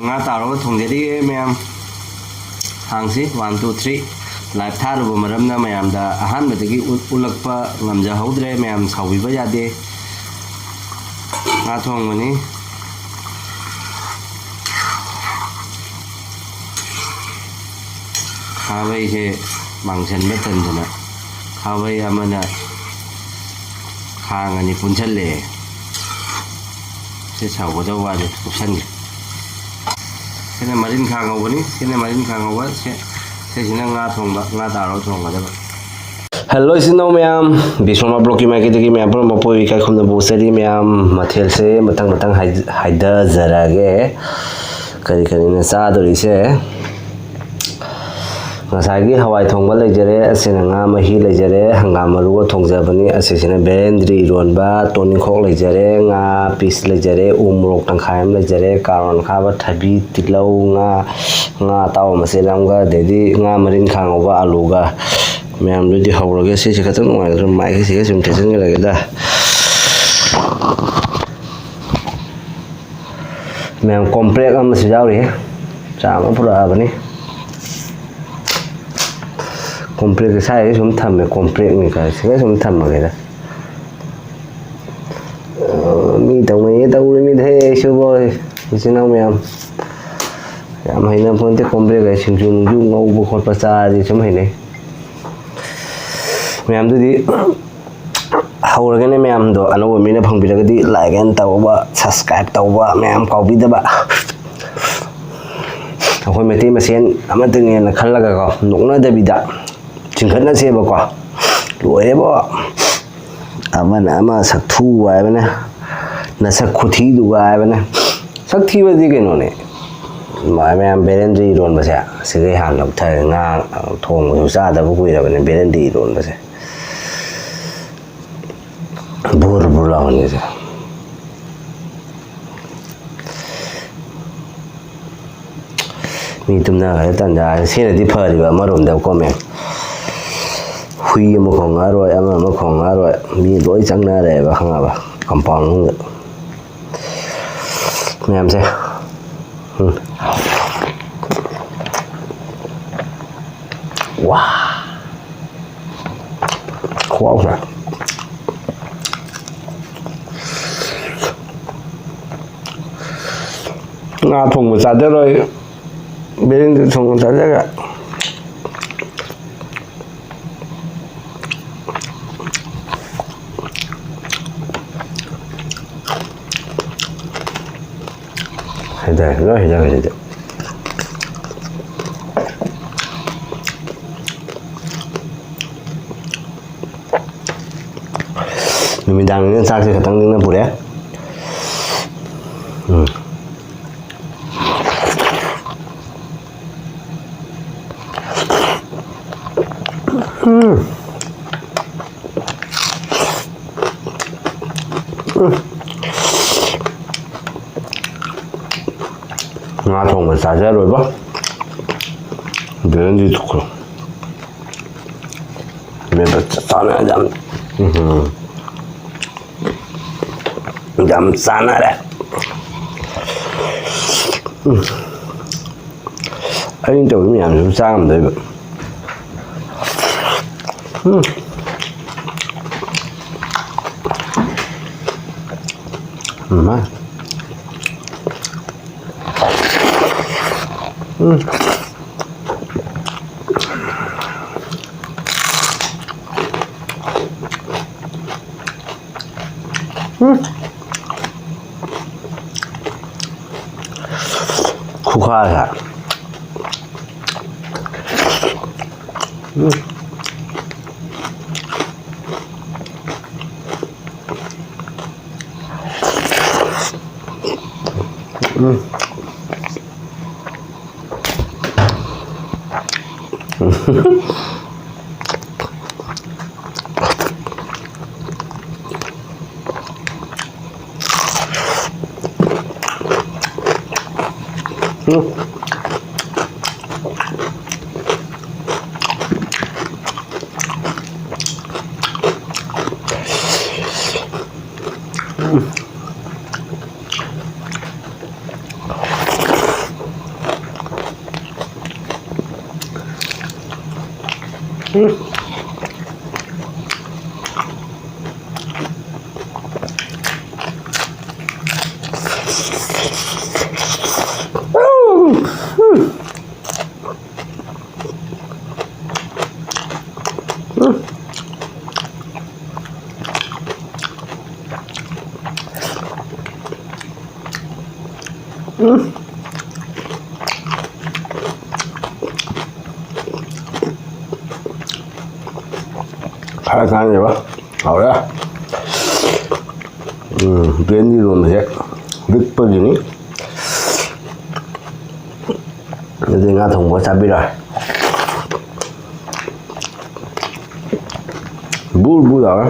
Nga taro thongjari mayam hangsi 1 2 3 live tharuba maramna mayamda ahanbadagi ulakpa ngamjahodre mayam saubiba yade nga thongmani khabai se mangchanba tandana khabai amana khangani punchalle se sauboda wade upsange Kena marinkha Ngaoba ni, kena marinkha Ngaoba se sina nga thongba nga taro thongba daba. Hello sino mayam, bisoma bloki mai kiti mayam pro mapoi kai khumna bosari mayam mathel se matang haida zarage kari kari na sa dori se ngasagi hawai thongba lejare asina nga mahi lejare hangam maruga thongjabani asina berendri eronba toni khok lejare nga pis lejare umrok tangkhaim lejare karon khaba thabi tilau nga taw maselamga dedi nga marinkha Ngaoba aluga mayam ludi hawrage se khatang ngai mai se sum tesan lage da mayam complex am se jauri chama pura bani complex sai sum thamme complex ni ka se sum thamma ge da mi mi the su boy isinau mayam yam haina phonte complex ga singju ngau bu khot pa cha di sum haine mayam du di hawragane mayam do anawa mina phangbiragadi like and tawba subscribe tawba mayam kaubi daba akhoi meti masen amating na khallaga ko nokna dabida chingkhatna seba ko loire bo ama sakthu wa bana na sakhuthi du wa bana sakthi ba di keno ne mayam berendri eronba se sige han lok tha nga thong mu sa da bu kuira bana berendri eronba se bur lawan se mi tumna ga tan da se na di phari ba marom da ko me hui mo khong aroi ama mo khong aroi mi loi changna re ba khanga ba compound lu mayam se wow wow sa nga thongba chajaroi berendri thongba chajaga heda numidang ni sak se khatang ding na pure nga thongba chajaroi ba berendri thukro me ba sana jam sana re anh tôi mi am su sam de ba ma Kukara Khá khăn gì quá, hậu đó. Berendir luôn rồi, biết bao nhiêu ní. Jadi Ngaga Thongba CHAJAROI. Bul đó.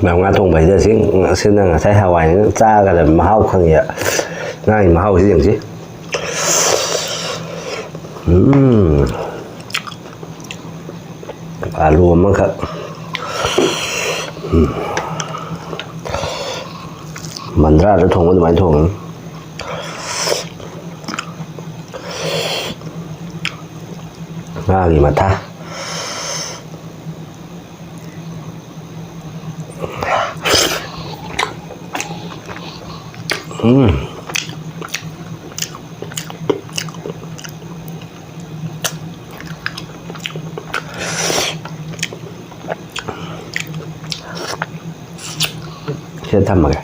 Mà Ngaga Thongba giờ xin là sai Hawaii nó cha cái là mahau không vậy, ngay mahau gì chứ? Alu mà khát, mình ra để thùng cái máy thùng, gì mà tha. Sẽ thăm mà kìa.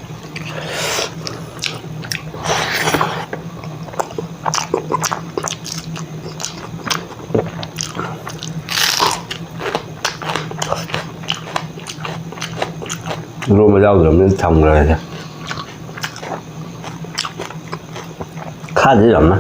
Rồi mà rau rồi mới thòng rồi chứ. Khá dễ lắm á.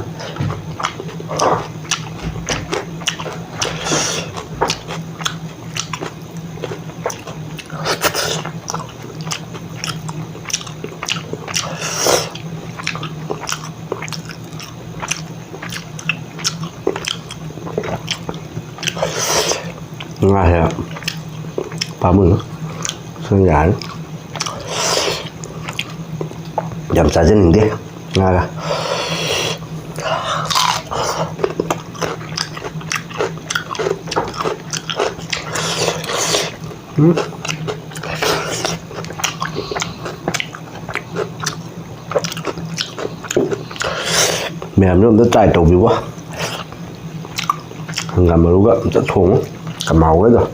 Nga thì ba mươi sơn giải giảm giá dân hình đi Nga ra mềm nữa nó chạy trộn quá Hangam Maruga rất thốn cả màu đấy rồi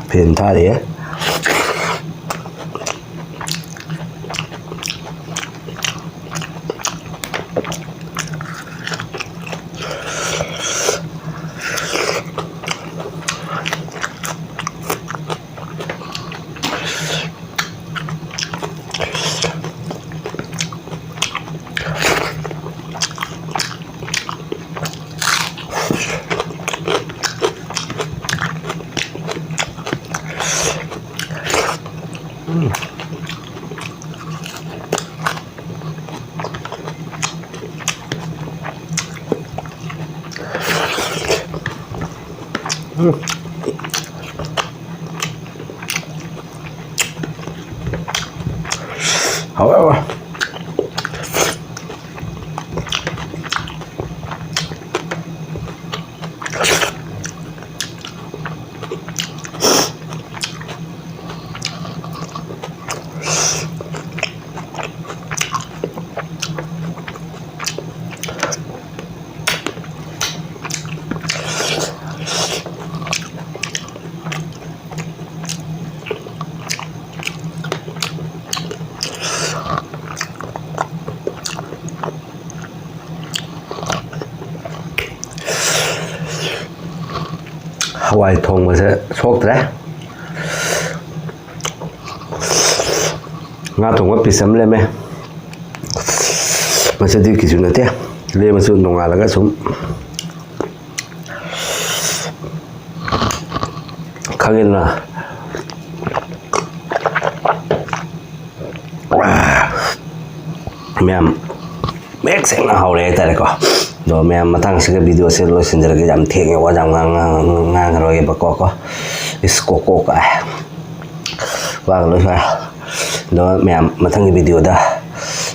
Phiền tha đấy. However, Hawai Thongba sẽ sốt đấy. Nga Thongba pisam le me. Masih di kisu nanti ya. Le masuk nonga laga sum. Kagin na. Mem. Mek seng na haure tare ko. Do mem matang sige video se lo senjara ke jam theng wa jam ngang roi ba ko is ko ka wa lo fa do mem matang video da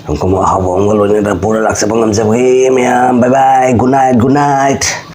ko mo ha bong lo ne da pura laksa pangam sa mem bye bye good night